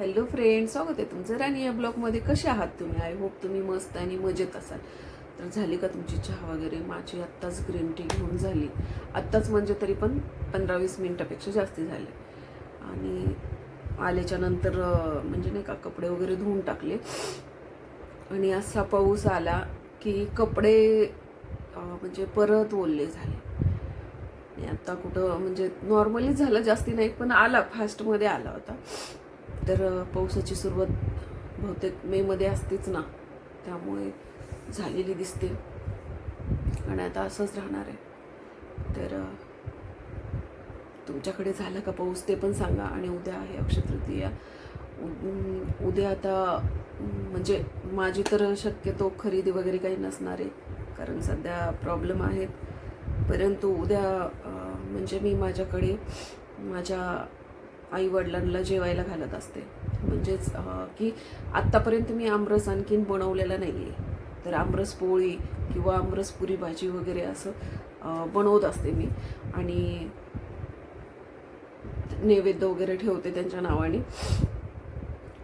Hello friends, स्वागत आहे तुमचं राणी या ब्लॉगमध्ये. कसे आहात तुम्ही? आय होप तुम्ही मस्त आणि मजेत असाल. तर झाली का तुमची चहा वगैरे? माझी आत्ताच ग्रीन टी घेऊन झाली. आत्ताच म्हणजे तरी पण 15-20 मिनटापेक्षा जास्ती झाले. आणि आल्याच्या नंतर म्हणजे नाही का कपडे वगैरे धुवून टाकले. आणि असा पाऊस आला की कपडे म्हणजे परत ओले झाले. आणि आता कुठं म्हणजे नॉर्मली झालं, जास्ती नाही, पण आला, फास्टमध्ये आला होता. तर पावसाची सुरुवात बहुतेक मेमध्ये असतेच ना, त्यामुळे झालेली दिसते आणि आता असंच राहणार आहे. तर तुमच्याकडे झालं का पाऊस ते पण सांगा. आणि उद्या आहे अक्षय तृतीया. उद्या आता म्हणजे माझी तर शक्यतो खरेदी वगैरे काही नसणार आहे, कारण सध्या प्रॉब्लेम आहेत. परंतु उद्या म्हणजे मी माझ्याकडे माझ्या आईवडिलांना जेवायला घालत असते. म्हणजेच की आत्तापर्यंत मी आमरस आणखीन बनवलेला नाही आहे. तर आमरस पोळी किंवा आमरस पुरी भाजी वगैरे असं बनवत असते मी. आणि नैवेद्य वगैरे ठेवते त्यांच्या नावाने.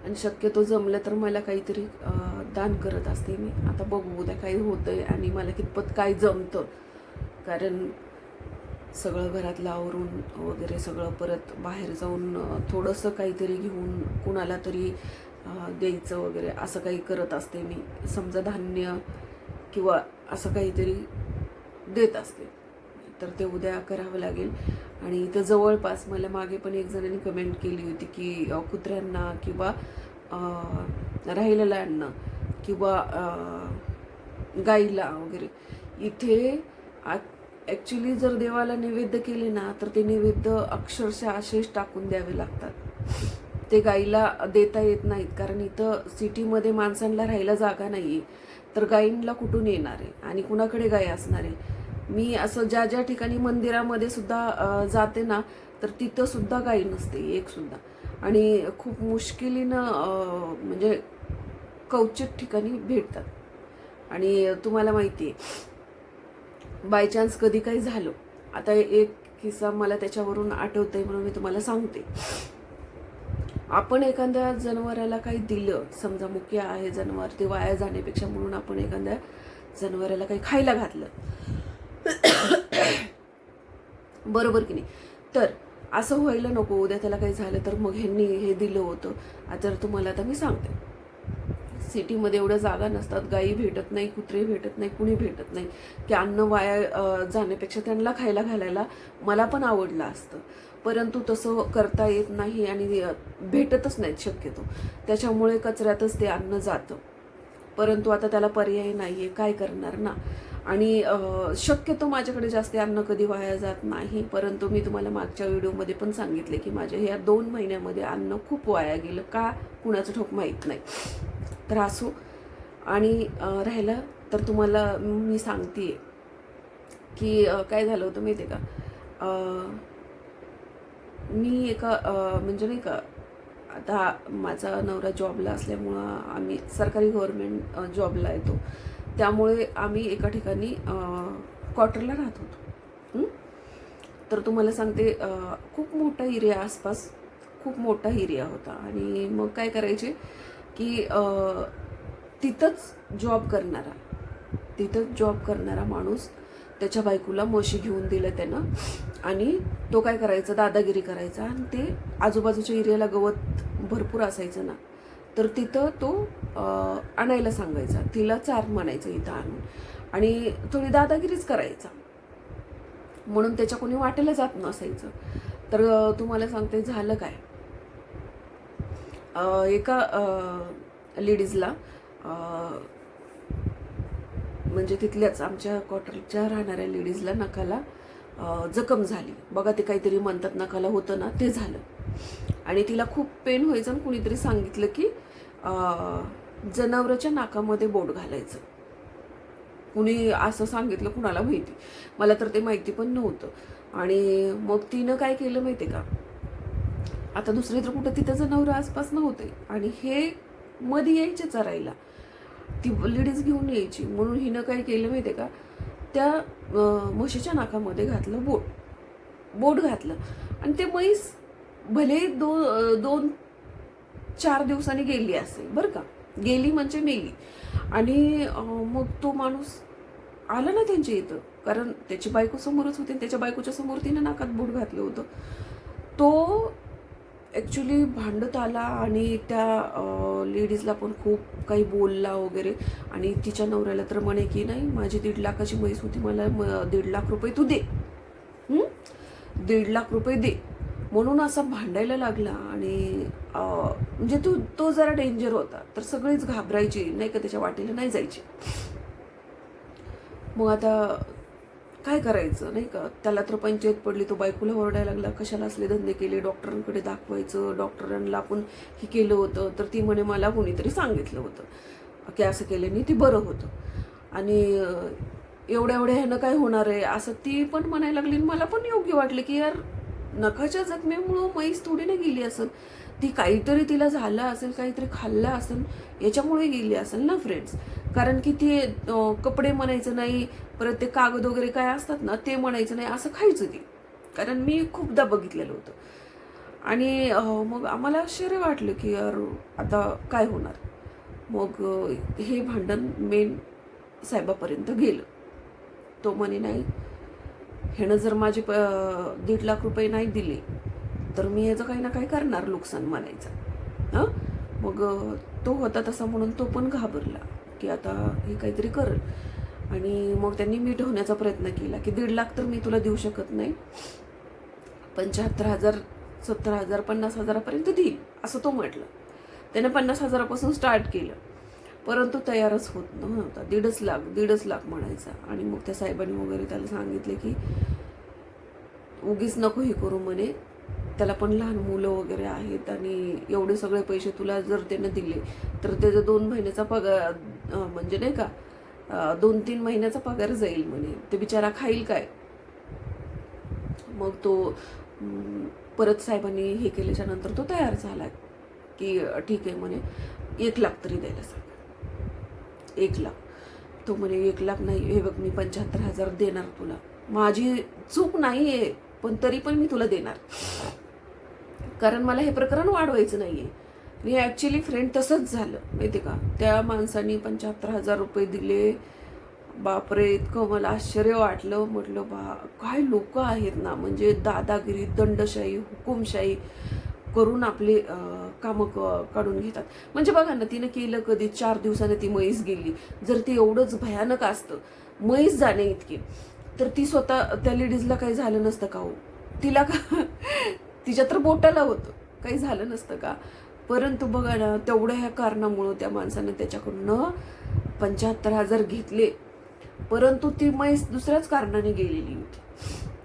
आणि शक्यतो जमलं तर मला काहीतरी दान करत असते मी. आता बघू उद्या काही होतंय आणि मला कितपत काय जमतं, कारण सगळं घरातलं आवरून वगैरे सगळं परत बाहेर जाऊन थोडंसं काहीतरी घेऊन कुणाला तरी द्यायचं वगैरे असं काही करत असते मी. समजा धान्य किंवा असं काहीतरी देत असते. तर ते उद्या करावं लागेल. आणि इथं जवळपास मला मागे पण एक जणांनी कमेंट केली होती की कुत्र्यांना किंवा राहिलेल्यांना किंवा गाईला वगैरे इथे ॲक्च्युली जर देवाला नैवेद्य केले ना, तर ते नैवेद्य अक्षरशः असेच टाकून द्यावे लागतात. ते गाईला देता येत नाहीत, कारण इथं सिटीमध्ये माणसांना राहायला जागा नाही आहे. तर गाईंना कुठून येणार आहे आणि कुणाकडे गाय असणार आहे? मी असं ज्या ज्या ठिकाणी मंदिरामध्ये सुद्धा जाते ना, तर तिथं सुद्धा गाई नसते एक सुद्धा. आणि खूप मुश्किलीनं म्हणजे क्वचित ठिकाणी भेटतात. आणि तुम्हाला माहिती आहे, बाय चान्स कधी काही झालं, आता एक किस्सा मला त्याच्यावरून आठवतंय म्हणून मी तुम्हाला सांगते. आपण एखाद्या जनावराला काही दिलं, समजा मुख्य आहे जनावर, ते वाया जाण्यापेक्षा म्हणून आपण एखाद्या जनावराला काही खायला घातलं, बरोबर की नाही? तर असं व्हायला नको उद्या त्याला काही झालं तर मग ह्यांनी हे दिलं होतं. आता तुम्हाला आता मी सांगते, सिटीमध्ये एवढ्या जागा नसतात, गायी भेटत नाही, कुत्रे भेटत नाही, कुणी भेटत नाही, की अन्न वाया जाण्यापेक्षा त्यांना खायला घालायला मला पण आवडलं असतं. परंतु तसं करता येत नाही आणि भेटतच नाहीत शक्यतो. त्याच्यामुळे कचऱ्यातच ते अन्न जातं. परंतु आता त्याला पर्याय नाही आहे, काय करणार ना. आणि शक्यतो माझ्याकडे जास्त अन्न कधी वाया जात नाही. परंतु मी तुम्हाला मागच्या व्हिडिओमध्ये पण सांगितले की माझ्या ह्या 2 महिन्यामध्ये अन्न खूप वाया गेलं, का कुणाचं ठोक माहीत नाही. तर असो. आणि राहिलं तर तुम्हाला मी सांगते की काय झालं होतं माहिती आहे का. मी एका म्हणजे नाही का, आता माझा नवरा जॉबला असल्यामुळं आम्ही सरकारी गव्हर्मेंट जॉबला येतो, त्यामुळे आम्ही एका ठिकाणी क्वार्टरला राहत होतो. तर तुम्हाला सांगते, खूप मोठा एरिया आसपास, खूप मोठा एरिया होता. आणि मग काय करायचे की तिथंच जॉब करणारा माणूस त्याच्या बायकोला म्हशी घेऊन दिलं त्यानं. आणि तो काय करायचा, दादागिरी करायचा. आणि ते आजूबाजूच्या एरियाला गवत भरपूर असायचं ना, तर तिथं तो आणायला सांगायचा, तिला चार म्हणायचं इथं आणून, आणि थोडी दादागिरीच करायचा. म्हणून त्याच्या कोणी वाटेला जात नसायचं. तर तुम्हाला सांगते झालं काय, एका लेडीजला म्हणजे तिथल्याच आमच्या क्वार्टरच्या राहणाऱ्या लेडीजला नखाला जखम झाली. बघा, ते काहीतरी म्हणतात नखाला होतं ना, ते झालं. आणि तिला खूप पेन व्हायचं. आणि कुणीतरी सांगितलं की जनावराच्या नाकामध्ये बोट घालायचं. कुणी असं सांगितलं, कुणाला माहिती, मला तर ते माहिती पण नव्हतं. आणि मग तिनं काय केलं माहिती आहे का, आता दुसरे तर कुठं तिथं जनावरं आसपास नव्हते आणि हे मध्ये यायचे चरायला, ती लेडीज घेऊन यायची. म्हणून हिनं काय केलं माहिती आहे का, त्या म्हशीच्या नाकामध्ये घातलं बोट घातलं. आणि ते म्हैस भले दोन 4 दिवसांनी गेली असेल बरं का, गेली म्हणजे मेली. आणि मग तो माणूस आला ना त्यांच्या इथं, कारण त्याची बायको समोरच होती, त्याच्या बायकोच्या समोर तिने नाकात बूट घातलं होतं. तो ॲक्च्युली भांडत आला आणि त्या लेडीजला पण खूप काही बोलला वगैरे. आणि तिच्या नवऱ्याला तर म्हणे की नाही, माझी 1.5 लाखाची म्हैस होती, मला 1.5 लाख रुपये तू दे, 1.5 लाख रुपये दे, म्हणून असा भांडायला लागला. आणि म्हणजे तो जरा डेंजर होता, तर सगळीच घाबरायची नाही का, त्याच्या वाटेला नाही जायची. मग आता काय करायचं नाही का, त्याला तर पंचायत पडली. तो बायकोला ओरडायला लागला, कशाला असले धंदे केले, डॉक्टरांकडे दाखवायचं, डॉक्टरांना आपण हे केलं होतं. तर ती म्हणे मला कोणीतरी सांगितलं होतं की असं केल्याने ती बरं होतं, आणि एवढ्या ह्यानं काय होणार आहे असं ती पण म्हणायला लागली. मला पण योग्य वाटलं की यार, नखाच्या जखमेमुळं म्हैस थोडी ना गेली असेल, ती काहीतरी तिला झालं असेल, काहीतरी खाल्लं असेल, याच्यामुळे गेली असेल ना फ्रेंड्स. कारण की ती कपडे म्हणायचं नाही, परत ते कागद वगैरे काय असतात ना ते म्हणायचं नाही, असं खायचं ती. कारण मी खूपदा बघितलेलं होतं. आणि मग आम्हाला आश्चर्य वाटलं की यार आता काय होणार. मग हे भांडण मेन साहेबापर्यंत गेलं. तो म्हणे नाही, ह्यानं जर माझे 1.5 लाख रुपये नाही दिले तर मी याचं काही ना काही करणार, नुकसान म्हणायचं. मग तो होता तसा म्हणून तो पण घाबरला की आता हे काहीतरी करेल. आणि मग त्यांनी मिटवण्याचा प्रयत्न केला की 1.5 लाख तर मी तुला देऊ शकत नाही, 75,000, 70,000, 50,000पर्यंत देईल, असं तो म्हटलं. त्याने 50,000पासून स्टार्ट केलं, परंतु तयारच होत नव्हता. 1.5 लाख म्हणायचा. आणि मग त्या साहेबांनी वगैरे त्याला सांगितले की उगीच नको हे करू म्हणे, त्याला पण लहान मुलं वगैरे आहेत, आणि एवढे सगळे पैसे तुला जर त्यानं दिले तर त्याचा 2 महिन्याचा पगार, म्हणजे नाही का 2-3 महिन्याचा पगार जाईल म्हणे, ते बिचारा खाईल काय. मग तो परत साहेबांनी हे केल्याच्या नंतर तो तयार झाला की ठीक आहे म्हणे, 1 लाख तरी द्यायला सांग. 1 लाख. तो म्हणे 1 लाख नाही, हे बघ मी 75,000 देणार तुला, माझी चूक नाही आहे, पण तरी पण मी तुला देणार, कारण मला हे प्रकरण वाढवायचं नाही आहे. आणि ॲक्च्युली फ्रेंड तसंच झालं माहिती का, त्या माणसाने 75,000 रुपये दिले. बापरे, इतकं मला आश्चर्य वाटलं. म्हटलं काय लोक आहेत ना, म्हणजे दादागिरी, दंडशाही, हुकुमशाही करून आपले कामं काढून घेतात. म्हणजे बघा ना, तिनं केलं कधी, 4 दिवसाने ती म्हैस गेली. जर ती एवढंच भयानक असतं म्हैस जाणे इतकी, तर ती स्वतः त्या लेडीजला काही झालं नसतं का हो, तिला का तिच्या तर बोटाला होतं, काही झालं नसतं का. परंतु बघा ना, तेवढ्या ह्या कारणामुळं त्या माणसाने त्याच्याकडून 75,000 घेतले, परंतु ती म्हैस दुसऱ्याच कारणाने गेलेली होती.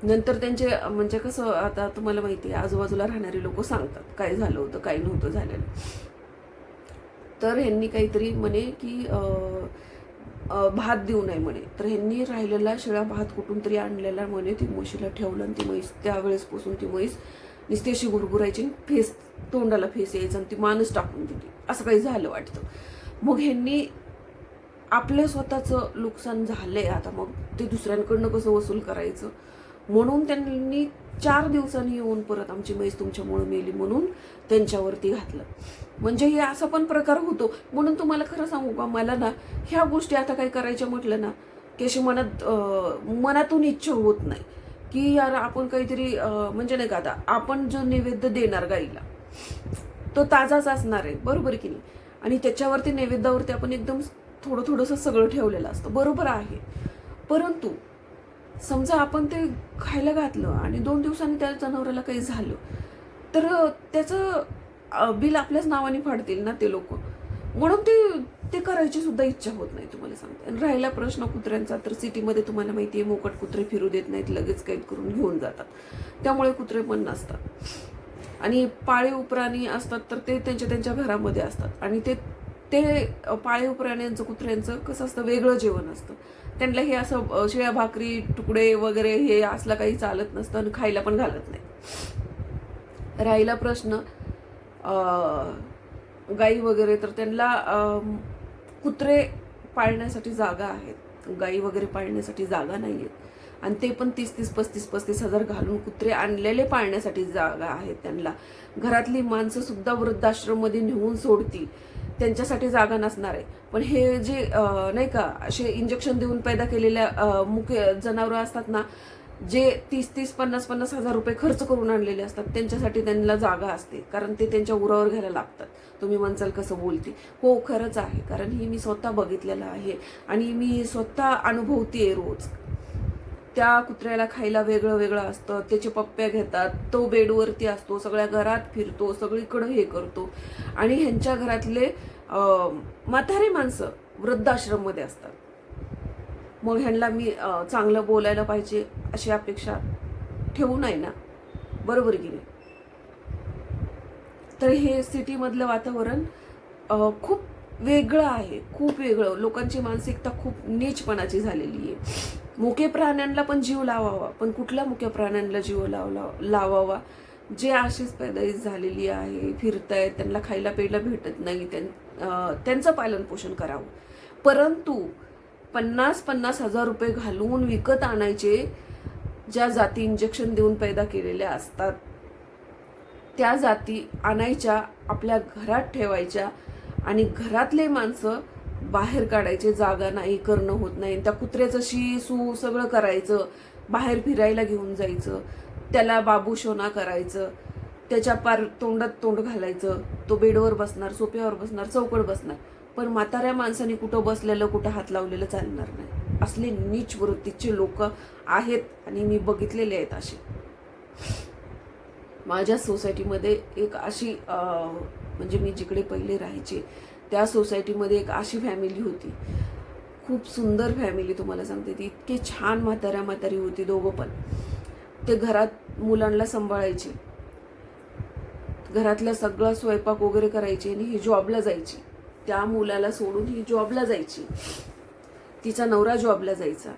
नंतर त्यांचे म्हणजे कसं, आता तुम्हाला माहिती आहे, आजूबाजूला राहणारे लोक सांगतात काय झालं होतं, काय नव्हतं झालेलं. तर ह्यांनी काहीतरी म्हणे की भात देऊ नये म्हणे, तर ह्यांनी राहिलेला शिळा भात कुठून तरी आणलेला म्हणे, ती म्हशीला ठेवलं, आणि ती म्हैस त्यावेळेसपासून ती म्हैस नुसती अशी गुरगुरायची, फेस तोंडाला फेस यायचा, आणि ती मानच टाकून दिली, असं काही झालं वाटतं. मग ह्यांनी आपलं स्वतःचं नुकसान झालंय, आता मग ते दुसऱ्यांकडनं कसं वसूल करायचं, म्हणून त्यांनी 4 दिवसांनी येऊन परत आमची म्हैस तुमच्यामुळे मेली म्हणून त्यांच्यावरती घातलं. म्हणजे हे असा पण प्रकार होतो. म्हणून तुम्हाला खरं सांगू का, मला ना ह्या गोष्टी आता काही करायच्या म्हटलं ना की अशी मनातून इच्छा होत नाही की यार आपण काहीतरी म्हणजे नाही का, आता आपण जो नैवेद्य देणार गाईला तो ताजाच असणार आहे, बरोबर की नाही, आणि त्याच्यावरती नैवेद्यावरती आपण एकदम थोडंसं सगळं ठेवलेलं असतं, बरोबर आहे. परंतु समजा आपण ते खायला घातलं आणि 2 दिवसांनी त्या जनावराला काही झालं तर त्याचं बिल आपल्याच नावाने फाडतील ना ते लोक, म्हणून ते करायची सुद्धा इच्छा होत नाही, तुम्हाला सांगते. आणि राहिला प्रश्न कुत्र्यांचा, तर सिटीमध्ये तुम्हाला माहिती आहे मोकट कुत्रे फिरू देत नाहीत, लगेच कैद करून घेऊन जातात, त्यामुळे कुत्रे पण नसतात. आणि पाळीव प्राणी असतात तर ते त्यांच्या घरामध्ये असतात, आणि ते पाळीव प्राण्यांचं, कुत्र्यांचं कसं असतं, वेगळं जेवण असतं. त्यांना हे असं शिळ्या भाकरी, तुकडे वगैरे हे असलं काही चालत नसतं, आणि खायला पण घालत नाही. राहिला प्रश्न गाई वगैरे, तर त्यांना कुत्रे पाळण्यासाठी जागा आहेत, गाई वगैरे पाळण्यासाठी जागा नाही आहेत. आणि ते पण 30-35 हजार घालून कुत्रे आणलेले पाळण्यासाठी जागा आहेत त्यांना. घरातली माणसं सुद्धा वृद्धाश्रममध्ये नेऊन सोडतील, त्यांच्यासाठी जागा नसणार आहे. पण हे जे नाही का असे इंजेक्शन देऊन पैदा केलेल्या मुके जनावरं असतात ना, जे 30-50 हजार रुपये खर्च करून आणलेले असतात, त्यांच्यासाठी त्यांना जागा असते, कारण ते त्यांच्या उरावर घ्यायला लागतात. तुम्ही म्हणसाल कसं बोलते, हो खरंच आहे, कारण ही मी स्वतः बघितलेलं आहे आणि मी स्वतः अनुभवतीये रोज. त्या कुत्र्याला खायला वेगळं वेगळं असतं, त्याचे पप्प्या घेतात, तो बेडवरती असतो, सगळ्या घरात फिरतो, सगळीकडं हे करतो. आणि ह्यांच्या घरातले म्हातारे माणसं वृद्धाश्रममध्ये असतात. मग ह्यांना मी चांगलं बोलायला पाहिजे अशी अपेक्षा ठेवू नाही ना, बरोबर की नाही. तर हे सिटीमधलं वातावरण खूप वेगळं आहे, खूप वेगळं. लोकांची मानसिकता खूप नीचपणाची झालेली आहे. मुके प्राण्यांना पण जीव लावावा, पण कुठल्या मुक्या प्राण्यांना जीव लावावा जे अशीच पैदाईच झालेली आहे, फिरतायत, त्यांना खायला प्यायला भेटत नाही, त्यांचं पालन पोषण करावं. परंतु 50-50 हजार रुपये घालून विकत आणायचे, ज्या जाती इंजेक्शन देऊन पैदा केलेल्या असतात त्या जाती आणायच्या, आपल्या घरात ठेवायच्या आणि घरातले माणसं बाहेर काढायचे, जागा नाही, करणं होत नाही. त्या कुत्र्याचं शी सू सगळं करायचं, बाहेर फिरायला घेऊन जायचं, त्याला बाबू शोना करायचं, त्याच्या पार तोंडात तोंड घालायचं, तो बेडवर बसणार, सोफ्यावर बसणार, चौकड बसणार. पण म्हाताऱ्या माणसाने कुठं बसलेलं, कुठं हात लावलेलं चालणार नाही. असले नीच वृत्तीचे लोक आहेत आणि मी बघितलेले आहेत असे. माझ्या सोसायटीमध्ये एक अशी म्हणजे मी जिकडे पहिले राहायचे त्या सोसायटीमध्ये एक अशी फॅमिली होती, खूप सुंदर फॅमिली. तुम्हाला सांगते, ती इतके छान म्हातारी होती, दोघं पण. ते घरात मुलांना सांभाळायचे, घरातला सगळा स्वयंपाक वगैरे करायचे आणि ही जॉबला जायची. त्या मुलाला सोडून ही जॉबला जायची, तिचा नवरा जॉबला जायचा.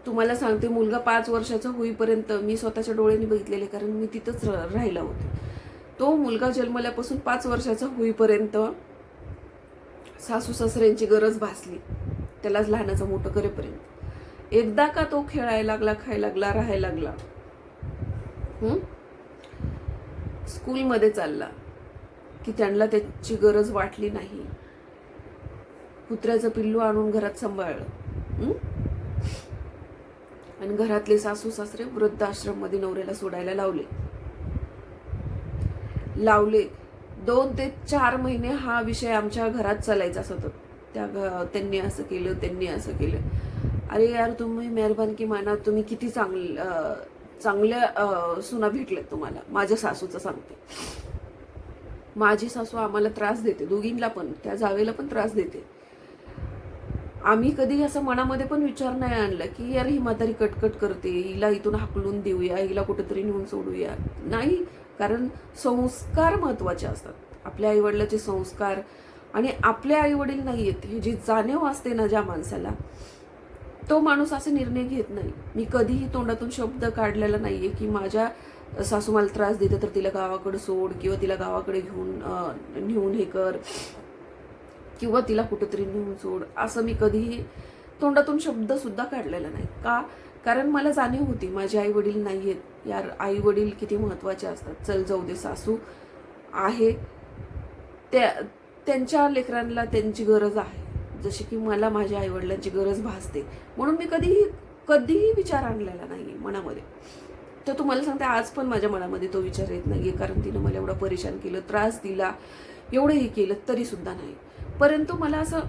तुम्हाला सांगते, मुलगा 5 वर्षाचा होईपर्यंत मी स्वतःच्या डोळ्यांनी बघितलेले, कारण मी तिथंच राहिला होते. तो मुलगा जन्मल्यापासून 5 वर्षाचा होईपर्यंत सासू सासऱ्यांची गरज भासली, त्याला लहानाचं मोठं करेपर्यंत. एकदा का तो खेळायला लागला, खायला लागला, राहायला लागला, स्कूलमध्ये चालला की त्यांना त्याची गरज वाटली नाही. कुत्र्याचं पिल्लू आणून घरात सांभाळलं आणि घरातले सासू सासरे वृद्धाश्रम मध्ये नवऱ्याला सोडायला लावले. 2 ते 4 महिने हा विषय आमच्या घरात चालायचा सतत. त्यांनी असं केलं, त्यांनी असं केलं. अरे यार, तुम्ही मेहरबानगी माना, तुम्ही किती चांगल्या सुना भेटल्यात तुम्हाला. माझ्या सासूचं सांगते, माझी सासू आम्हाला त्रास देते, दोघींना पण, त्या जावेला पण त्रास देते. आम्ही कधी असं मनामध्ये पण विचार नाही आणला की यार ही म्हातारी कटकट करते, हिला इथून हाकलून देऊया, हिला कुठेतरी नेऊन सोडूया. नाही, कारण संस्कार महत्वाचे असतात. आपल्या आईवडिलाचे संस्कार आणि आपले आईवडील नाही आहेत, हे जी जाणीव असते ना ज्या माणसाला, तो माणूस असे निर्णय घेत नाही. मी कधीही तोंडातून शब्द काढलेला नाहीये की माझ्या सासू मला त्रास देते तर तिला गावाकडे सोड, किंवा तिला गावाकडे नेऊन हे कर, किंवा तिला कुठेतरी नेऊन सोड, असं मी कधीही तोंडातून शब्द सुद्धा काढलेला नाही. का? कारण मला जाणीव होती माझे आई वडील नाहीयेत. यार, आई वडील किती महत्वाचे असतात. चल जाऊ दे, सासू आहे, त्यांच्या लेकरांना त्यांची गरज आहे, जशी की मला माझ्या आई वडिलांची गरज भासते. म्हणून मी कधीही विचार आणलेला नाहीये मनामध्ये. तर तुम्हाला सांगते, आज पण माझ्या मनामध्ये तो विचार येत नाहीये, कारण तिनं मला एवढं परेशान केलं, त्रास दिला, एवढंही केलं तरी सुद्धा नाही. परंतु मला असं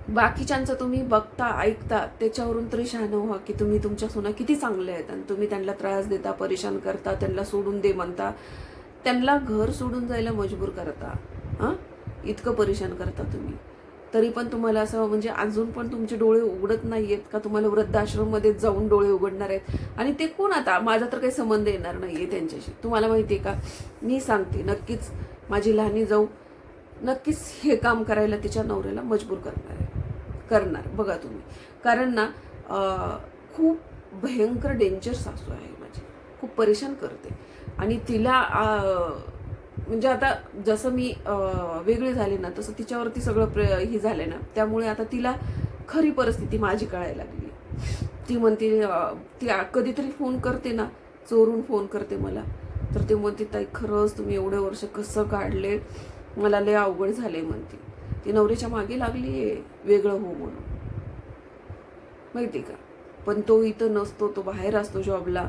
बाकीच्यांचं तुम्ही बघता ऐकता त्याच्यावरून तरी शहाणं व्हा की तुम्ही तुमच्या सुना किती चांगल्या आहेत आणि तुम्ही त्यांना त्रास देता, परेशान करता, त्यांना सोडून दे म्हणता, त्यांना घर सोडून जायला मजबूर करता, इतकं परेशान करता तुम्ही. तरी पण तुम्हाला असं म्हणजे अजून पण तुमचे डोळे उघडत नाहीयेत का? तुम्हाला वृद्धाश्रममध्ये जाऊन डोळे उघडणार आहेत? आणि ते कोण? आता माझा तर काही संबंध येणार नाहीये त्यांच्याशी. तुम्हाला माहितीये का, मी सांगते, नक्कीच माझी लहानी जाऊ नक्कीच हे काम करायला तिच्या नवऱ्याला मजबूर करणार बघा तुम्ही. कारण ना खूप भयंकर डेंजर सासू आहे माझी, खूप परेशान करते. आणि तिला म्हणजे आता जसं मी वेगळी झाले ना, तसं तिच्यावरती सगळं हे झालंय ना, त्यामुळे आता तिला खरी परिस्थिती माझी कळायला लागली. ती म्हणते ती कधीतरी फोन करते ना, चोरून फोन करते मला, तर ते म्हणते ताई खरंच तुम्ही एवढे वर्ष कसं काढले, मला लय अवघड झाले म्हणते. ती नवऱ्याच्या मागे लागली आहे वेगळं हो म्हणून, माहिती का. पण तो इथं नसतो, तो बाहेर असतो जॉबला,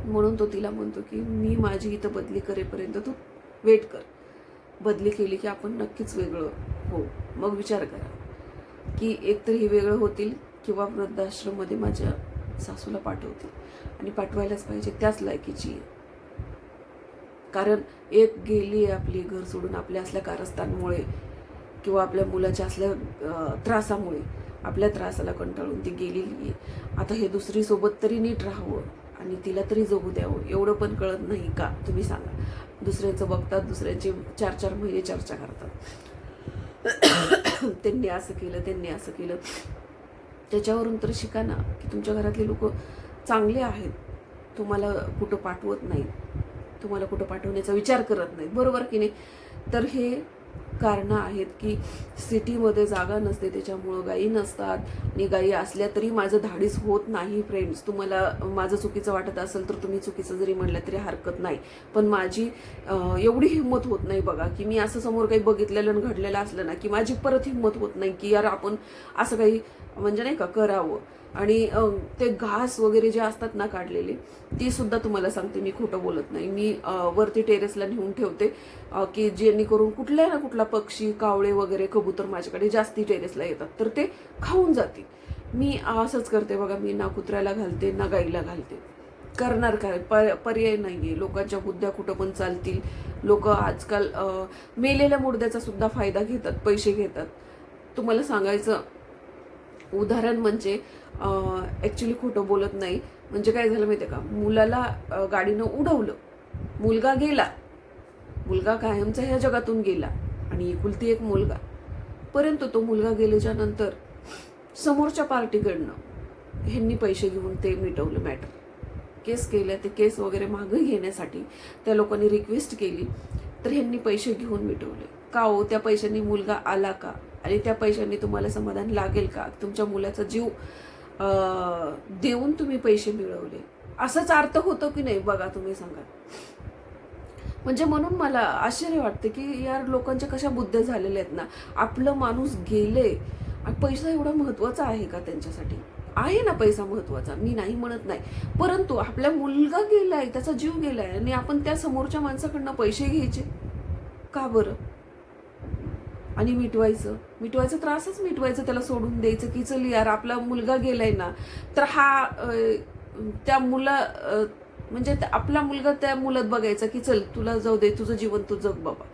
म्हणून तो तिला म्हणतो की मी माझी इथं बदली करेपर्यंत तू वेट कर, बदली केली की आपण नक्कीच वेगळं हो. मग विचार करा की एकतर ही वेगळं होतील किंवा वृद्धाश्रममध्ये माझ्या सासूला पाठवतील, आणि पाठवायलाच पाहिजे, त्याच लायकीची आहे. कारण एक गेली आहे आपली घर सोडून, आपल्या असल्या कारस्थानमुळे किंवा आपल्या मुलाच्या असल्या त्रासामुळे, आपल्या त्रासाला कंटाळून ती गेलेली आहे. आता हे दुसरी सोबत तरी नीट राहावं आणि तिला तरी जगू द्यावं, एवढं पण कळत नाही का तुम्ही सांगा. दुसऱ्यांचं बघतात, दुसऱ्यांचे 4-4 महिने चर्चा करतात, त्यांनी असं केलं, त्यांनी असं केलं. त्याच्यावरून तर शिका ना की तुमच्या घरातले लोक चांगले आहेत, तुम्हाला कुठं पाठवत नाहीत, तुम्हाला कुठं पाठवण्याचा विचार करत नाहीत, बरोबर की नाही. तर हे कारणं आहेत की सिटीमध्ये जागा नसते, त्याच्यामुळं गायी नसतात, आणि गायी असल्या तरी माझं धाडीस होत नाही. फ्रेंड्स, तुम्हाला माझं चुकीचं वाटत असेल तर तुम्ही चुकीचं जरी म्हणलं तरी हरकत नाही, पण माझी एवढी हिंमत होत नाही बघा की मी असं समोर काही बघितलेलं आणि घडलेलं असलं ना की माझी परत हिंमत होत नाही की यार आपण असं काही म्हणजे नाही का करावं. आणि ते घास वगैरे जे असतात ना काढलेले, ती सुद्धा तुम्हाला सांगते मी खोटं बोलत नाही, मी वरती टेरेसला नेऊन ठेवते की जेणेकरून कुठल्या ना कुठला पक्षी, कावळे वगैरे, कबूतर माझ्याकडे जास्ती टेरेसला येतात तर ते खाऊन जातील. मी असंच करते बघा, मी ना कुत्र्याला घालते ना गाईला घालते. करणार काय, पर्याय नाही आहे. लोकांच्या बुद्ध्या कुठं पण चालतील. लोक आजकाल मेलेल्या मुर्द्याचा सुद्धा फायदा घेतात, पैसे घेतात. तुम्हाला सांगायचं उदाहरण म्हणजे ॲक्च्युली खोटं बोलत नाही, म्हणजे काय झालं माहिती आहे का, मुलाला गाडीनं उडवलं, मुलगा गेला, मुलगा कायमचा ह्या जगातून गेला, आणि एकुलती एक मुलगा. परंतु तो मुलगा गेल्याच्या नंतर समोरच्या पार्टीकडनं ह्यांनी पैसे घेऊन ते मिटवलं मॅटर. केस केल्या, ते केस वगैरे मागं घेण्यासाठी त्या लोकांनी रिक्वेस्ट केली, तर ह्यांनी पैसे घेऊन मिटवले. का हो, त्या पैशांनी मुलगा आला का, आणि त्या पैशांनी तुम्हाला समाधान लागेल का, तुमच्या मुलाचा जीव देऊन तुम्ही पैसे मिळवले, असंच अर्थ होतो की नाही बघा तुम्ही सांगा. म्हणजे म्हणून मला आश्चर्य वाटतं की यार लोकांच्या कशा बुद्ध्या झालेल्या आहेत ना. आपलं माणूस गेले, पैसा एवढा महत्वाचा आहे का त्यांच्यासाठी? आहे ना पैसा महत्वाचा, मी नाही म्हणत नाही, परंतु आपला मुलगा गेलाय, त्याचा जीव गेलाय, आणि आपण त्या समोरच्या माणसाकडनं पैसे घ्यायचे का बरं? आणि मिटवायचं त्रासच मिटवायचं, त्याला सोडून द्यायचं की चल यार आपला मुलगा गेलाय ना, तर हा त्या म्हणजे आपला मुलगा त्या मुलात बघायचा की चल तुला जाऊ दे, तुझं जीवन तू जग बाबा,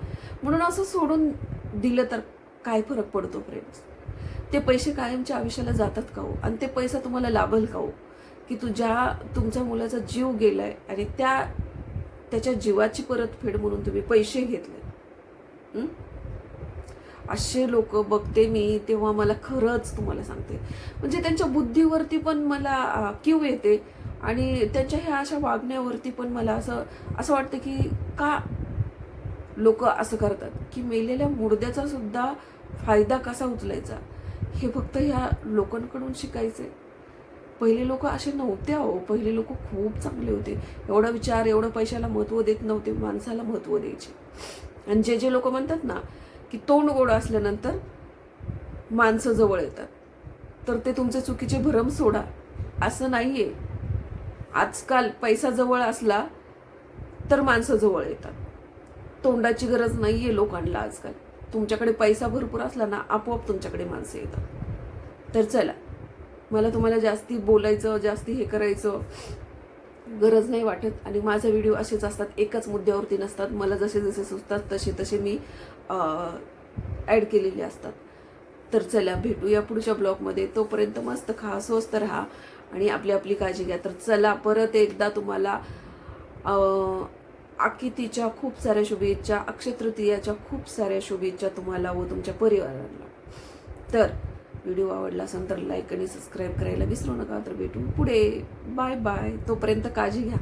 म्हणून असं सोडून दिलं तर काय फरक पडतो फ्रेंड्स? ते पैसे कायमच्या आयुष्याला जातात का हो? आणि ते पैसा तुम्हाला लाभल का हो? की तुमच्या मुलाचा जीव गेलाय आणि त्याच्या जीवाची परतफेड म्हणून तुम्ही पैसे घेतले. असे लोक बघते मी तेव्हा मला खरंच तुम्हाला सांगते, म्हणजे त्यांच्या बुद्धीवरती पण मला कीव येते, आणि त्यांच्या ह्या अशा वागण्यावरती पण मला असं वाटतं की का लोक असं करतात, की मेलेल्या मुर्द्याचा सुद्धा फायदा कसा उचलायचा हे फक्त ह्या लोकांकडून शिकायचे. पहिले लोक असे नव्हते अहो, पहिले लोक खूप चांगले होते, एवढा विचार, एवढं पैशाला महत्त्व देत नव्हते, माणसाला महत्त्व द्यायचे. आणि जे लोक म्हणतात ना की तोंड गोड असल्यानंतर माणसं जवळ येतात, तर ते तुमचे चुकीचे भ्रम सोडा. असं नाहीये. आजकाल पैसा जवळ असला तर माणसं जवळ येतात, तोंडाची गरज नाहीये लोकांना आजकाल. तुमच्याकडे पैसा भरपूर असला ना, आपोआप तुमच्याकडे माणसं येतात. तर चला, मला तुम्हाला जास्ती बोलायचं, जास्ती हे करायचं गरज नाही वाटत, आणि माझे व्हिडिओ असेच असतात, एकाच मुद्द्यावरती नसतात. मला जसे जसे सुचतात तसे मी ॲड केलेले असतात. तर चला, भेटूया पुढच्या ब्लॉगमध्ये. तोपर्यंत मस्त खा, स्वस्त राहा आणि आपली काळजी घ्या. तर चला, परत एकदा तुम्हाला आकितीच्या खूप साऱ्या शुभेच्छा, अक्षय तृतीयाच्या खूप साऱ्या शुभेच्छा तुम्हाला व तुमच्या परिवाराला. तर व्हिडिओ आवडला असेल तर लाईक आणि सबस्क्राईब करायला विसरू नका. तर भेटू पुढे. Bye bye. तोपर्यंत काळजी घ्या.